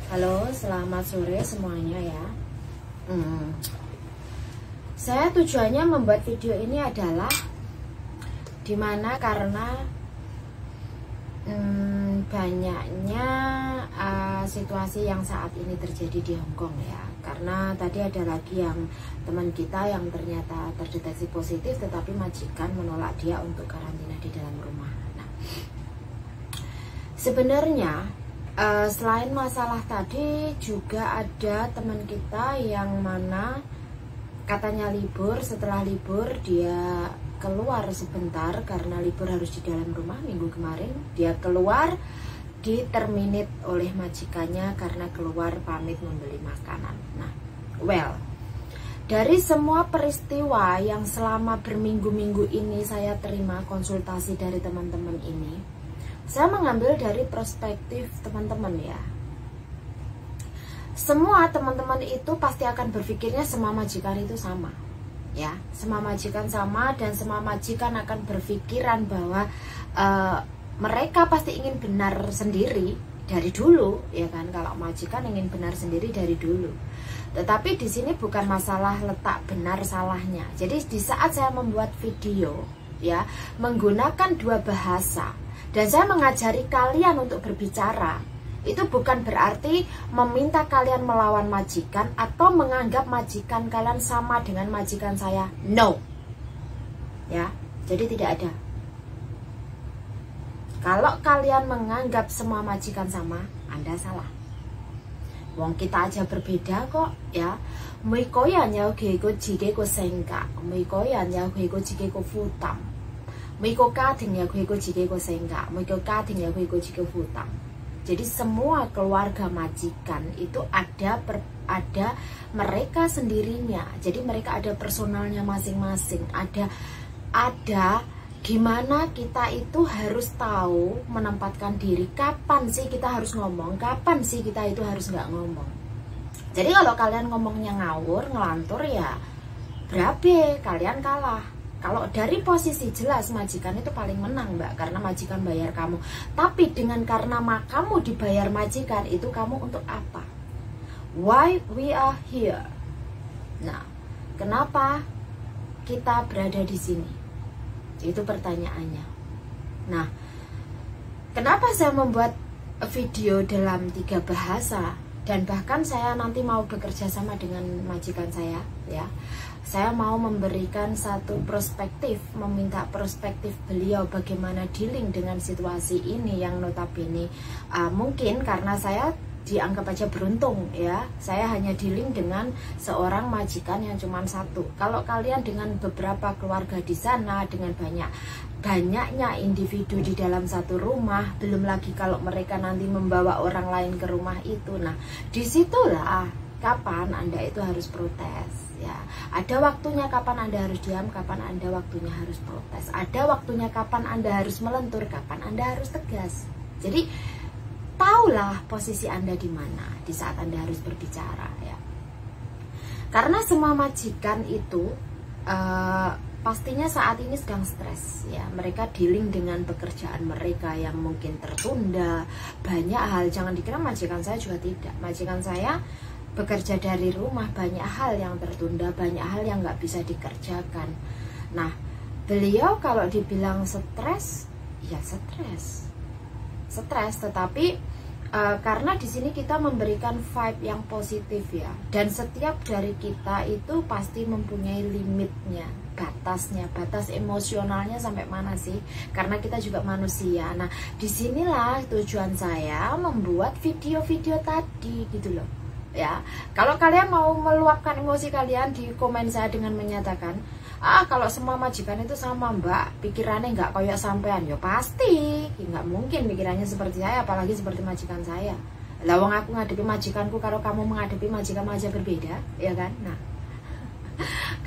Halo, selamat sore semuanya ya. Saya tujuannya membuat video ini adalah dimana karena banyaknya situasi yang saat ini terjadi di Hong Kong ya. Karena tadi ada lagi yang teman kita yang ternyata terdeteksi positif, tetapi majikan menolak dia untuk karantina di dalam rumah. Nah, sebenarnya selain masalah tadi juga ada teman kita yang mana katanya libur, setelah libur dia keluar sebentar karena libur harus di dalam rumah. Minggu kemarin dia keluar, diterminate oleh majikannya karena keluar pamit membeli makanan. Nah, well, dari semua peristiwa yang selama berminggu-minggu ini saya terima konsultasi dari teman-teman ini, saya mengambil dari perspektif teman-teman ya. Semua teman-teman itu pasti akan berpikirnya semua majikan itu sama ya. Semua majikan sama, dan semua majikan akan berpikiran bahwa mereka pasti ingin benar sendiri dari dulu ya kan. Kalau majikan ingin benar sendiri dari dulu. Tetapi di sini bukan masalah letak benar salahnya. Jadi di saat saya membuat video ya, menggunakan dua bahasa, dan saya mengajari kalian untuk berbicara, itu bukan berarti meminta kalian melawan majikan atau menganggap majikan kalian sama dengan majikan saya. No. Ya, jadi tidak ada. Kalau kalian menganggap semua majikan sama, Anda salah. Wong kita aja berbeda kok ya. 每個人有佢個自己個性格，每個人有佢個自己個負擔。每個家庭有佢個自己個性格，每個家庭有佢個自己負擔。Jadi semua keluarga majikan itu ada mereka sendirinya. Jadi mereka ada personalnya masing-masing. Ada gimana kita itu harus tahu menempatkan diri. Kapan sih kita harus ngomong, kapan sih kita itu harus nggak ngomong. Jadi kalau kalian ngomongnya ngawur, ngelantur ya berabe, kalian kalah. Kalau dari posisi jelas majikan itu paling menang mbak, karena majikan bayar kamu. Tapi dengan karena kamu dibayar majikan, itu kamu untuk apa? Why we are here? Nah, kenapa kita berada di sini? Itu pertanyaannya. Nah, kenapa saya membuat video dalam 3 bahasa? Dan bahkan saya nanti mau bekerja sama dengan majikan saya ya. Saya mau memberikan satu perspektif, meminta perspektif beliau bagaimana dealing dengan situasi ini yang notabene mungkin karena saya dianggap aja beruntung ya. Saya hanya dealing dengan seorang majikan yang cuma satu. Kalau kalian dengan beberapa keluarga di sana, dengan banyaknya individu di dalam satu rumah, belum lagi kalau mereka nanti membawa orang lain ke rumah itu. Nah, disitulah kapan Anda itu harus protes ya. Ada waktunya kapan Anda harus diam, kapan Anda waktunya harus protes. Ada waktunya kapan Anda harus melentur, kapan Anda harus tegas. Jadi taulah posisi Anda di mana di saat Anda harus berbicara ya. Karena semua majikan itu pastinya saat ini sedang stres ya. Mereka dealing dengan pekerjaan mereka yang mungkin tertunda, banyak hal. Jangan dikira majikan saya juga tidak. Majikan saya bekerja dari rumah, banyak hal yang tertunda, banyak hal yang nggak bisa dikerjakan. Nah, beliau kalau dibilang stres, ya stres, tetapi karena di sini kita memberikan vibe yang positif ya, dan setiap dari kita itu pasti mempunyai limitnya, batasnya, batas emosionalnya sampai mana sih? Karena kita juga manusia. Nah, disinilah tujuan saya membuat video-video tadi gitu loh. Ya, kalau kalian mau meluapkan emosi kalian di komen saya dengan menyatakan, kalau semua majikan itu sama mbak, pikirannya nggak koyok sampean, ya pasti nggak mungkin pikirannya seperti saya, apalagi seperti majikan saya. Lawang aku ngadepi majikanku, kalau kamu menghadapi majikan aja berbeda, ya kan? Nah,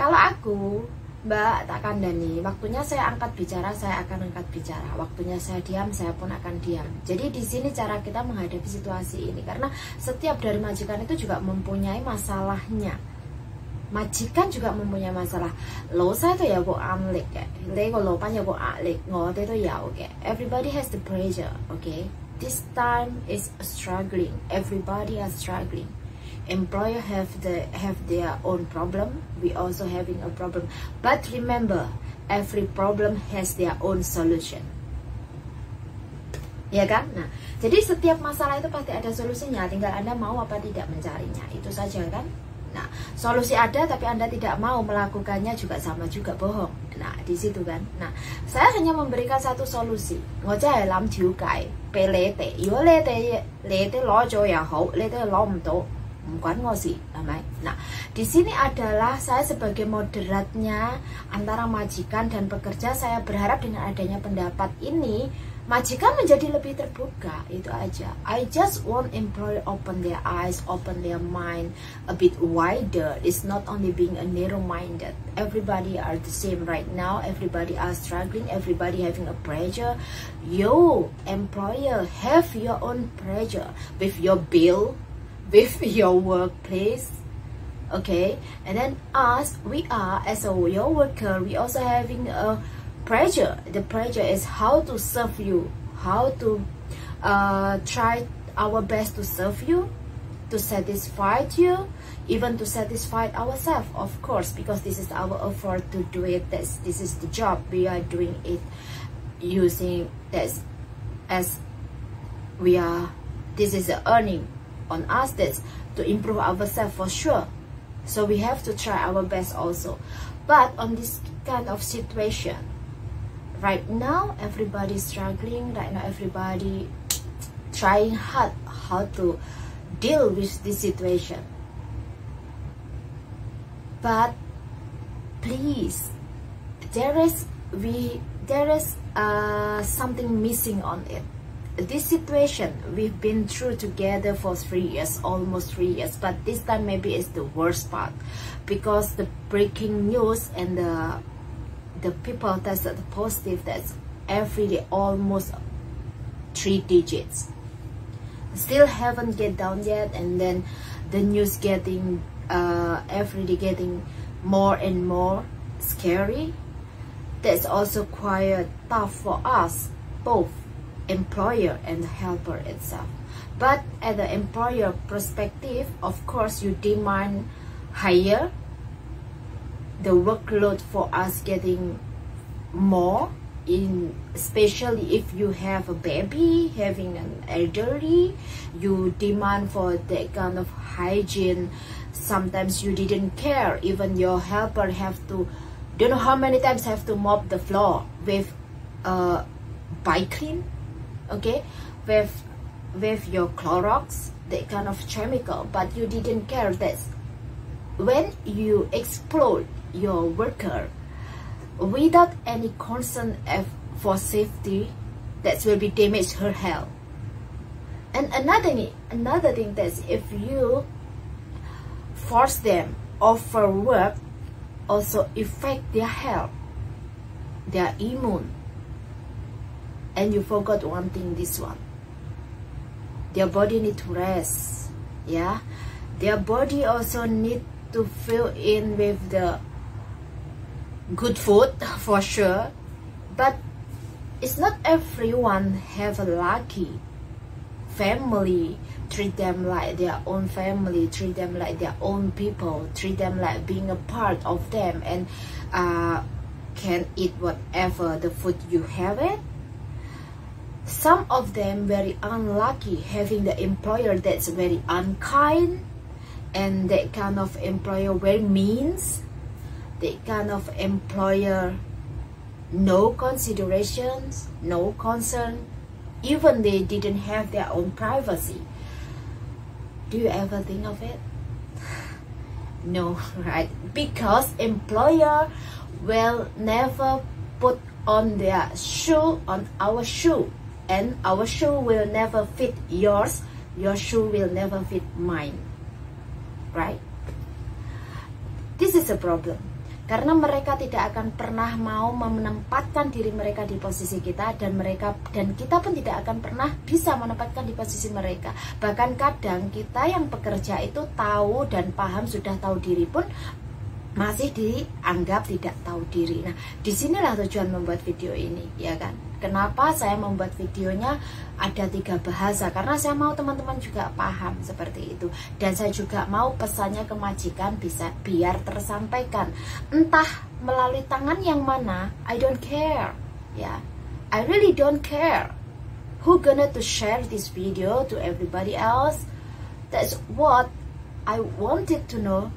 kalau aku mbak tak kandani, waktunya saya angkat bicara, saya akan angkat bicara. Waktunya saya diam, saya pun akan diam. Jadi di sini cara kita menghadapi situasi ini, karena setiap dari majikan itu juga mempunyai masalahnya. Majikan juga mempunyai masalah. Lo saya tuh ya kok amlik ya, lego lo pan ya kok alik, ngote tuh ya oke. Everybody has the pressure, okay? this time is struggling. Everybody are struggling. Employer have their own problem. We also having a problem. But remember, every problem has their own solution. Ya kan? Nah, jadi setiap masalah itu pasti ada solusinya. Tinggal Anda mau apa tidak mencarinya. Itu saja kan? Nah, solusi ada tapi Anda tidak mau melakukannya juga sama juga bohong. Nah, di situ kan. Nah, saya hanya memberikan satu solusi. Tôi真係諗調解俾你哋。如果你哋攞咗又好，你哋攞唔到，唔關我事，係咪？Nah, di sini adalah saya sebagai moderatnya antara majikan dan pekerja. Saya berharap dengan adanya pendapat ini majikan menjadi lebih terbuka, itu aja. I just want employer open their eyes, open their mind a bit wider. It's not only being a narrow-minded. Everybody are the same right now. Everybody are struggling. Everybody having a pressure. You, employer, have your own pressure with your bill, with your workplace. Okay, and then us, we are as your worker, we also having a pressure. The pressure is how to serve you, how to try our best to serve you, to satisfy you, even to satisfy ourselves, of course, because this is our effort to do it. This is the job we are doing it, using this as we are. This is the earning on us. That's to improve ourselves for sure. So we have to try our best also. But on this kind of situation, right now everybody struggling. Right now everybody trying hard how to deal with this situation. But please, there is something missing on it. This situation we've been through together for 3 years, almost 3 years, but this time maybe it's the worst part, because the breaking news and the people tested positive, that's every day almost 3 digits. Still haven't get down yet, and then the news getting every day getting more and more scary. That's also quite tough for us both, employer and helper itself. But at the employer perspective, of course, you demand higher, the workload for us getting more, in especially if you have a baby, having an elderly, you demand for that kind of hygiene. Sometimes you didn't care, even your helper have to, don't know how many times have to mop the floor with bike clean, okay, with your Clorox, that kind of chemical, but you didn't care. That's when you exploit your worker without any concern for safety, that will be damage her health. And another thing that if you force them overwork, also affect their health, their immune. And you forgot one thing, this one, their body need to rest. Yeah, their body also need to fill in with the good food for sure. But it's not everyone have a lucky family, treat them like their own family, treat them like their own people, treat them like being a part of them, and can eat whatever the food you have it. Some of them very unlucky, having the employer that's very unkind, and that kind of employer very means, that kind of employer no considerations, no concern, even they didn't have their own privacy. Do you ever think of it? No, right? Because employer will never put on their shoe on our shoe, and our shoe will never fit yours, your shoe will never fit mine, right? This is a problem, karena mereka tidak akan pernah mau menempatkan diri mereka di posisi kita, dan kita pun tidak akan pernah bisa menempatkan di posisi mereka. Bahkan kadang kita yang bekerja itu tahu dan paham, sudah tahu diri pun masih dianggap tidak tahu diri. Nah, disinilah tujuan membuat video ini, ya kan? Kenapa saya membuat videonya ada 3 bahasa? Karena saya mau teman-teman juga paham seperti itu. Dan saya juga mau pesannya ke majikan bisa biar tersampaikan. Entah melalui tangan yang mana, I don't care. Ya, I really don't care. Who gonna to share this video to everybody else? That's what I wanted to know.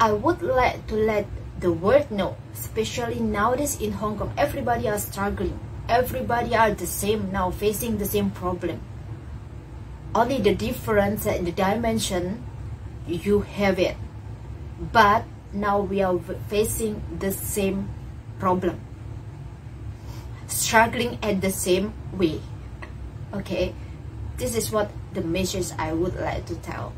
I would like to let the world know, especially nowadays in Hong Kong, everybody are struggling. Everybody are the same now, facing the same problem. Only the difference in the dimension, you have it. But now we are facing the same problem. Struggling at the same way. Okay, this is what the message I would like to tell.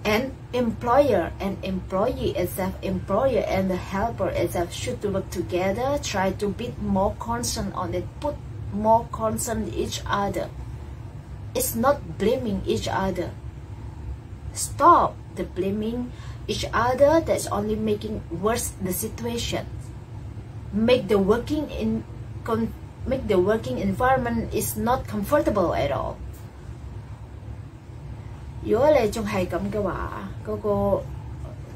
And employer and employee itself, employer and the helper itself should work together, try to be more concerned on it, put more concern each other. It's not blaming each other. Stop the blaming each other, that's only making worse the situation. Make the working environment is not comfortable at all. 如果你仲係咁嘅話，嗰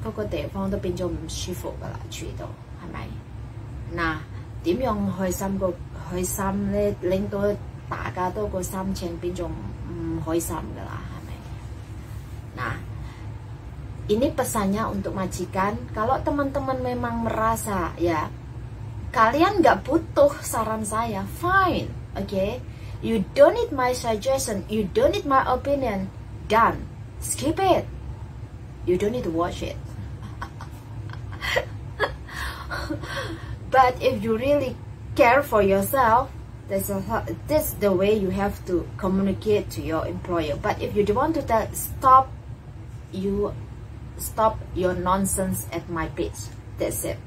個地方都變咗唔舒服噶啦，住到係咪？嗱，點樣開心咧？令到大家都個心情變咗唔開心噶啦，係咪？Nah, ini pesannya untuk majikan. Kalau teman-teman memang merasa ya kalian nggak butuh saran saya, fine, okay? You don't need my suggestion, you don't need my opinion. Done. Skip it. You don't need to watch it. But if you really care for yourself, this is the way you have to communicate to your employer. But if you don't want to tell, stop your nonsense at my page. That's it.